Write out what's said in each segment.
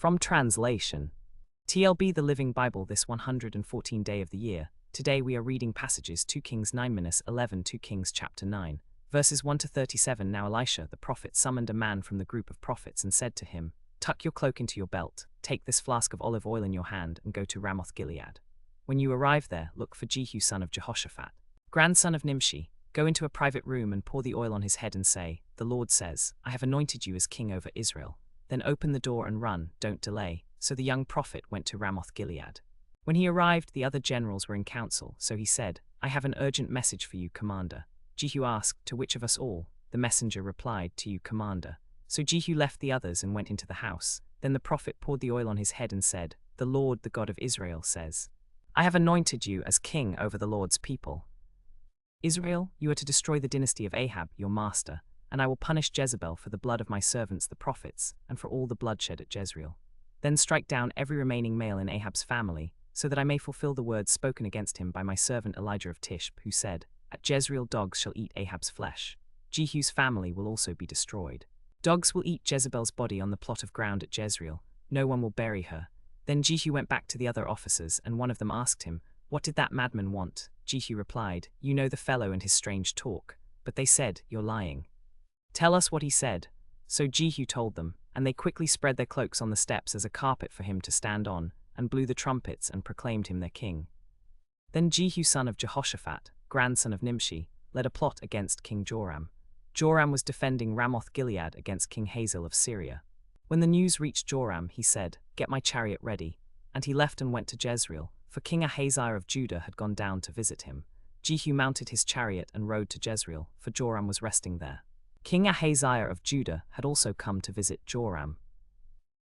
From translation. TLB The Living Bible this 114 day of the year. Today we are reading passages 2 Kings 9-11 2 Kings chapter 9, verses 1 to 37. Now Elisha the prophet summoned a man from the group of prophets and said to him, "Tuck your cloak into your belt, take this flask of olive oil in your hand and go to Ramoth Gilead. When you arrive there, look for Jehu son of Jehoshaphat, grandson of Nimshi. Go into a private room and pour the oil on his head and say, 'The Lord says, I have anointed you as king over Israel.' Then open the door and run, don't delay." So the young prophet went to Ramoth Gilead. When he arrived, the other generals were in council, so he said, "I have an urgent message for you, commander." Jehu asked, "To which of us all?" The messenger replied, "To you, commander." So Jehu left the others and went into the house. Then the prophet poured the oil on his head and said, "The Lord, the God of Israel, says, I have anointed you as king over the Lord's people. Israel, you are to destroy the dynasty of Ahab, your master, and I will punish Jezebel for the blood of my servants the prophets, and for all the bloodshed at Jezreel. Then strike down every remaining male in Ahab's family, so that I may fulfill the words spoken against him by my servant Elijah of Tishbe, who said, 'At Jezreel dogs shall eat Ahab's flesh.' Jehu's family will also be destroyed. Dogs will eat Jezebel's body on the plot of ground at Jezreel. No one will bury her." Then Jehu went back to the other officers, and one of them asked him, "What did that madman want?" Jehu replied, "You know the fellow and his strange talk." But they said, "You're lying. Tell us what he said." So Jehu told them, and they quickly spread their cloaks on the steps as a carpet for him to stand on, and blew the trumpets and proclaimed him their king. Then Jehu son of Jehoshaphat, grandson of Nimshi, led a plot against King Joram. Joram was defending Ramoth Gilead against King Hazael of Syria. When the news reached Joram, he said, "Get my chariot ready." And he left and went to Jezreel, for King Ahaziah of Judah had gone down to visit him. Jehu mounted his chariot and rode to Jezreel, for Joram was resting there. King Ahaziah of Judah had also come to visit Joram.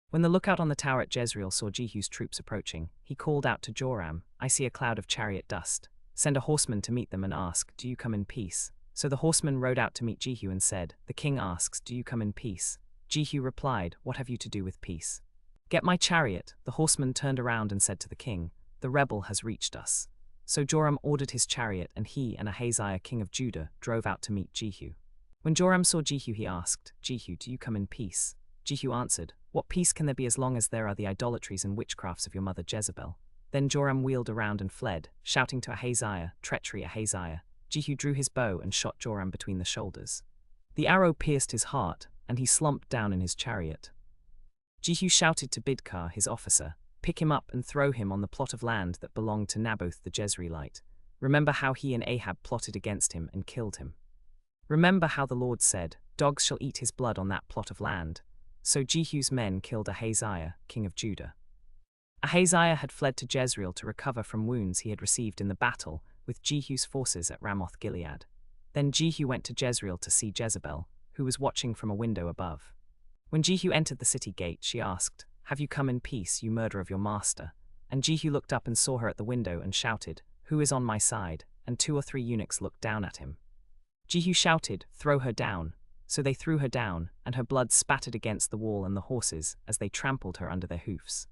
When the lookout on the tower at Jezreel saw Jehu's troops approaching, he called out to Joram, "I see a cloud of chariot dust. Send a horseman to meet them and ask, 'Do you come in peace?'" So the horseman rode out to meet Jehu and said, "The king asks, 'Do you come in peace?'" Jehu replied, "What have you to do with peace? Get my chariot." The horseman turned around and said to the king, "The rebel has reached us." So Joram ordered his chariot, and he and Ahaziah king of Judah drove out to meet Jehu. When Joram saw Jehu, he asked, "Jehu, do you come in peace?" Jehu answered, "What peace can there be as long as there are the idolatries and witchcrafts of your mother Jezebel?" Then Joram wheeled around and fled, shouting to Ahaziah, "Treachery, Ahaziah." Jehu drew his bow and shot Joram between the shoulders. The arrow pierced his heart, and he slumped down in his chariot. Jehu shouted to Bidkar, his officer, "Pick him up and throw him on the plot of land that belonged to Naboth the Jezreelite. Remember how he and Ahab plotted against him and killed him. Remember how the Lord said, 'Dogs shall eat his blood on that plot of land.'" So Jehu's men killed Ahaziah, king of Judah. Ahaziah had fled to Jezreel to recover from wounds he had received in the battle with Jehu's forces at Ramoth Gilead. Then Jehu went to Jezreel to see Jezebel, who was watching from a window above. When Jehu entered the city gate, she asked, "Have you come in peace, you murderer of your master?" And Jehu looked up and saw her at the window and shouted, "Who is on my side?" And 2 or 3 eunuchs looked down at him. Jehu shouted, "Throw her down." So they threw her down, and her blood spattered against the wall and the horses as they trampled her under their hoofs.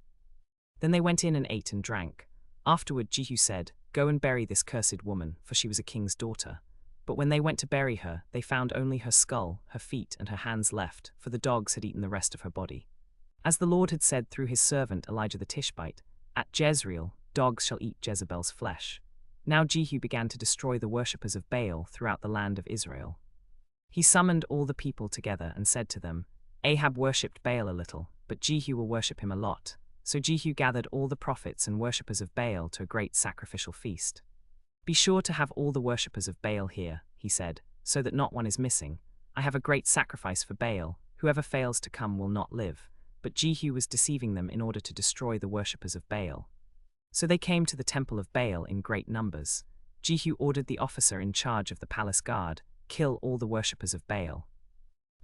Then they went in and ate and drank. Afterward Jehu said, "Go and bury this cursed woman, for she was a king's daughter." But when they went to bury her, they found only her skull, her feet, and her hands left, for the dogs had eaten the rest of her body. As the Lord had said through his servant Elijah the Tishbite, "At Jezreel, dogs shall eat Jezebel's flesh." Now Jehu began to destroy the worshippers of Baal throughout the land of Israel. He summoned all the people together and said to them, "Ahab worshipped Baal a little, but Jehu will worship him a lot." So Jehu gathered all the prophets and worshippers of Baal to a great sacrificial feast. "Be sure to have all the worshippers of Baal here," he said, "so that not one is missing. I have a great sacrifice for Baal. Whoever fails to come will not live." But Jehu was deceiving them in order to destroy the worshippers of Baal. So they came to the temple of Baal in great numbers. Jehu ordered the officer in charge of the palace guard, "Kill all the worshippers of Baal.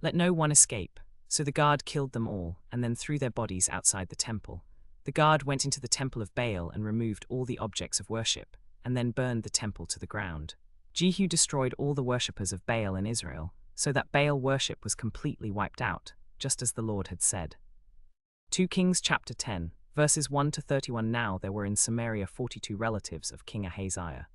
Let no one escape." So the guard killed them all, and then threw their bodies outside the temple. The guard went into the temple of Baal and removed all the objects of worship, and then burned the temple to the ground. Jehu destroyed all the worshippers of Baal in Israel, so that Baal worship was completely wiped out, just as the Lord had said. 2 Kings chapter 10, verses 1 to 31. Now there were in Samaria 42 relatives of King Ahaziah.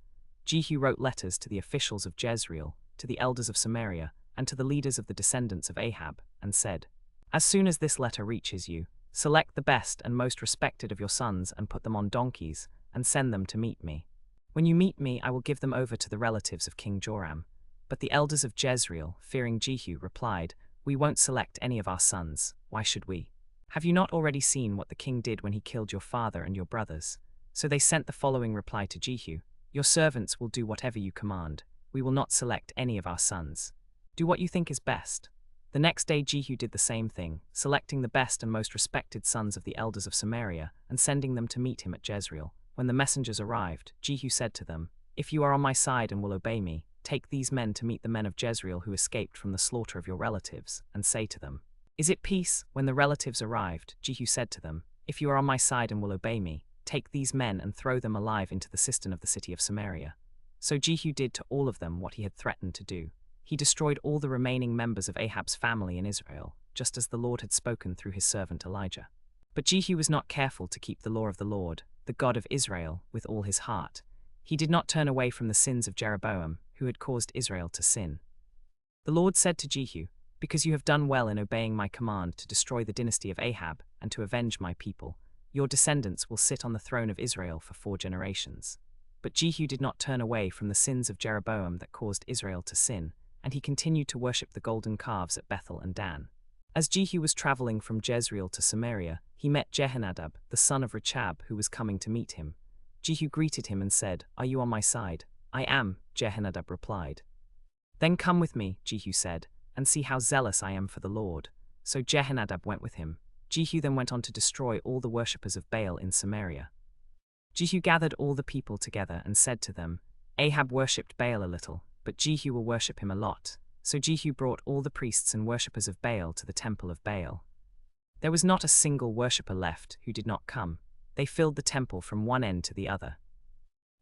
Jehu wrote letters to the officials of Jezreel, to the elders of Samaria, and to the leaders of the descendants of Ahab, and said, "As soon as this letter reaches you, Select the best and most respected of your sons and put them on donkeys, and send them to meet me. When you meet me, I will give them over to the relatives of King Joram." But the elders of Jezreel, fearing Jehu, replied, "We won't select any of our sons. Why should we? Have you not already seen what the king did when he killed your father and your brothers?" So they sent the following reply to Jehu: "Your servants will do whatever you command. We will not select any of our sons. Do what you think is best." The next day Jehu did the same thing, selecting the best and most respected sons of the elders of Samaria and sending them to meet him at Jezreel. When the messengers arrived, Jehu said to them, "If you are on my side and will obey me, take these men to meet the men of Jezreel who escaped from the slaughter of your relatives, and say to them, 'Is it peace?'" When the relatives arrived, Jehu said to them, "If you are on my side and will obey me, take these men and throw them alive into the cistern of the city of Samaria." So Jehu did to all of them what he had threatened to do. He destroyed all the remaining members of Ahab's family in Israel, just as the Lord had spoken through his servant Elijah. But Jehu was not careful to keep the law of the Lord, the God of Israel, with all his heart. He did not turn away from the sins of Jeroboam, who had caused Israel to sin. The Lord said to Jehu, "Because you have done well in obeying my command to destroy the dynasty of Ahab and to avenge my people, your descendants will sit on the throne of Israel for 4 generations." But Jehu did not turn away from the sins of Jeroboam that caused Israel to sin, and he continued to worship the golden calves at Bethel and Dan. As Jehu was traveling from Jezreel to Samaria, he met Jehonadab, the son of Rechab, who was coming to meet him. Jehu greeted him and said, "Are you on my side?" "I am," Jehonadab replied. "Then come with me," Jehu said, "and see how zealous I am for the Lord." So Jehonadab went with him. Jehu then went on to destroy all the worshippers of Baal in Samaria. Jehu gathered all the people together and said to them, "Ahab worshipped Baal a little, but Jehu will worship him a lot." So Jehu brought all the priests and worshippers of Baal to the temple of Baal. There was not a single worshipper left who did not come. They filled the temple from one end to the other.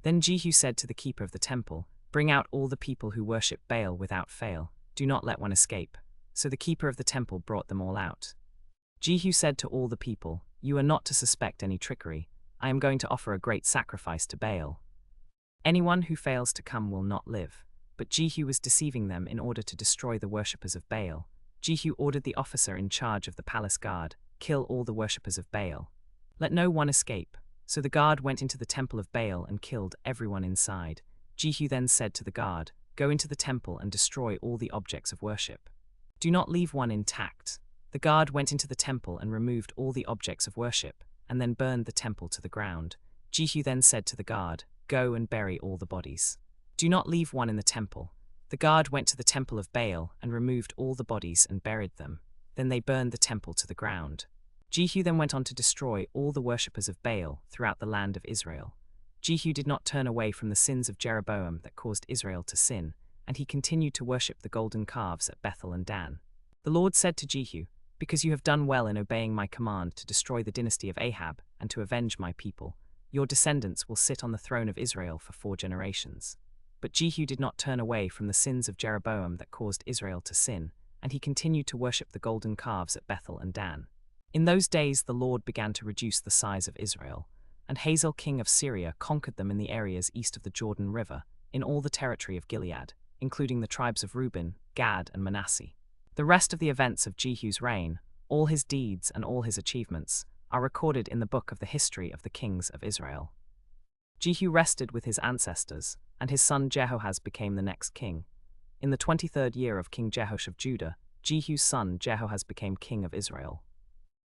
Then Jehu said to the keeper of the temple, "Bring out all the people who worship Baal without fail. Do not let one escape." So the keeper of the temple brought them all out. Jehu said to all the people, "You are not to suspect any trickery. I am going to offer a great sacrifice to Baal. Anyone who fails to come will not live." But Jehu was deceiving them in order to destroy the worshippers of Baal. Jehu ordered the officer in charge of the palace guard, "Kill all the worshippers of Baal. Let no one escape." So the guard went into the temple of Baal and killed everyone inside. Jehu then said to the guard, "Go into the temple and destroy all the objects of worship. Do not leave one intact." The guard went into the temple and removed all the objects of worship, and then burned the temple to the ground. Jehu then said to the guard, "Go and bury all the bodies. Do not leave one in the temple." The guard went to the temple of Baal and removed all the bodies and buried them. Then they burned the temple to the ground. Jehu then went on to destroy all the worshippers of Baal throughout the land of Israel. Jehu did not turn away from the sins of Jeroboam that caused Israel to sin, and he continued to worship the golden calves at Bethel and Dan. The Lord said to Jehu, "Because you have done well in obeying my command to destroy the dynasty of Ahab and to avenge my people, your descendants will sit on the throne of Israel for 4 generations. But Jehu did not turn away from the sins of Jeroboam that caused Israel to sin, and he continued to worship the golden calves at Bethel and Dan. In those days the Lord began to reduce the size of Israel, and Hazael king of Syria conquered them in the areas east of the Jordan River, in all the territory of Gilead, including the tribes of Reuben, Gad, and Manasseh. The rest of the events of Jehu's reign, all his deeds and all his achievements, are recorded in the book of the history of the kings of Israel. Jehu rested with his ancestors, and his son Jehoahaz became the next king. In the 23rd year of King Joash of Judah, Jehu's son Jehoahaz became king of Israel.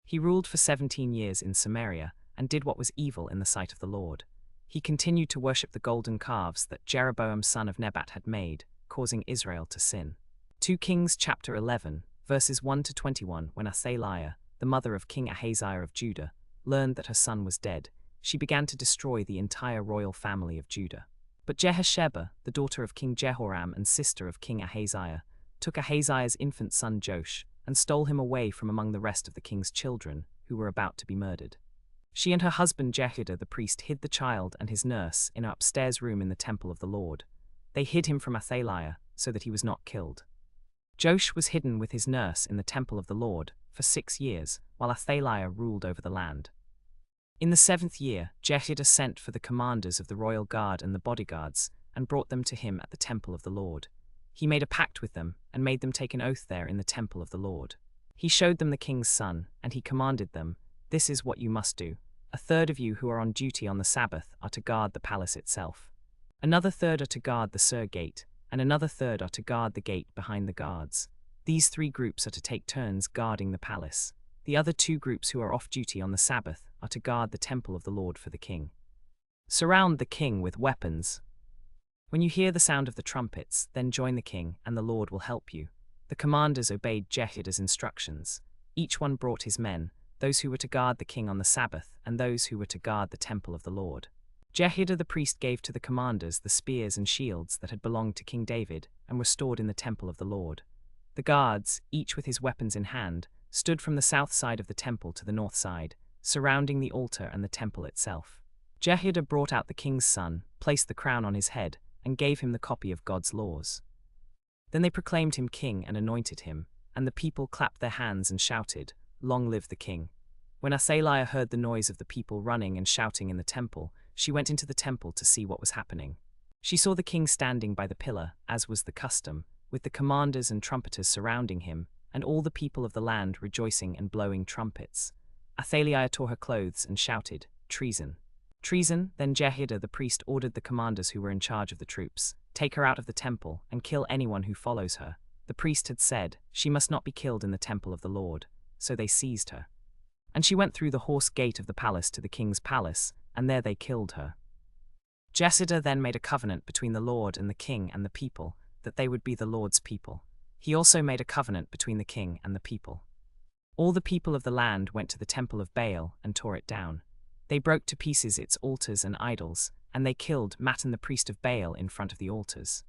He ruled for 17 years in Samaria, and did what was evil in the sight of the Lord. He continued to worship the golden calves that Jeroboam son of Nebat had made, causing Israel to sin. 2 Kings chapter 11, verses 1 to 21. When Athaliah, the mother of King Ahaziah of Judah, learned that her son was dead, she began to destroy the entire royal family of Judah. But Jehosheba, the daughter of King Jehoram and sister of King Ahaziah, took Ahaziah's infant son Joash, and stole him away from among the rest of the king's children, who were about to be murdered. She and her husband Jehudah the priest hid the child and his nurse in an upstairs room in the temple of the Lord. They hid him from Athaliah, so that he was not killed. Joash was hidden with his nurse in the temple of the Lord for 6 years, while Athaliah ruled over the land. In the 7th year, Jehudah sent for the commanders of the royal guard and the bodyguards, and brought them to him at the temple of the Lord. He made a pact with them, and made them take an oath there in the temple of the Lord. He showed them the king's son, and he commanded them, This is what you must do. A third of you who are on duty on the Sabbath are to guard the palace itself. Another third are to guard the Sur gate, and another third are to guard the gate behind the guards. These 3 groups are to take turns guarding the palace. The other 2 groups who are off duty on the Sabbath are to guard the temple of the Lord for the king. Surround the king with weapons. When you hear the sound of the trumpets, then join the king, and the Lord will help you. The commanders obeyed Jehu's instructions. Each one brought his men, those who were to guard the king on the Sabbath, and those who were to guard the temple of the Lord. Jehu the priest gave to the commanders the spears and shields that had belonged to King David and were stored in the temple of the Lord. The guards, each with his weapons in hand, stood from the south side of the temple to the north side, surrounding the altar and the temple itself. Jehu brought out the king's son, placed the crown on his head, and gave him the copy of God's laws. Then they proclaimed him king and anointed him, and the people clapped their hands and shouted, "Long live the king." When Athaliah heard the noise of the people running and shouting in the temple, she went into the temple to see what was happening. She saw the king standing by the pillar, as was the custom, with the commanders and trumpeters surrounding him, and all the people of the land rejoicing and blowing trumpets. Athaliah tore her clothes and shouted, "Treason! Treason!" Then Jehu the priest ordered the commanders who were in charge of the troops, "Take her out of the temple, and kill anyone who follows her." The priest had said, "She must not be killed in the temple of the Lord," so they seized her. And she went through the horse gate of the palace to the king's palace, and there they killed her. Jehu then made a covenant between the Lord and the king and the people, that they would be the Lord's people. He also made a covenant between the king and the people. All the people of the land went to the temple of Baal and tore it down. They broke to pieces its altars and idols, and they killed Mattan the priest of Baal in front of the altars.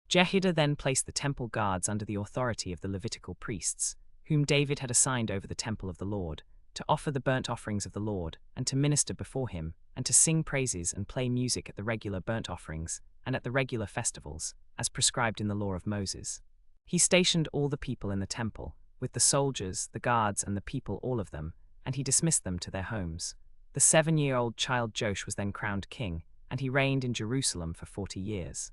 Jehu then placed the temple guards under the authority of the Levitical priests, whom David had assigned over the temple of the Lord, to offer the burnt offerings of the Lord, and to minister before him, and to sing praises and play music at the regular burnt offerings, and at the regular festivals, as prescribed in the law of Moses. He stationed all the people in the temple, with the soldiers, the guards, and the people, all of them, and he dismissed them to their homes. The 7-year-old child Joash was then crowned king, and he reigned in Jerusalem for 40 years.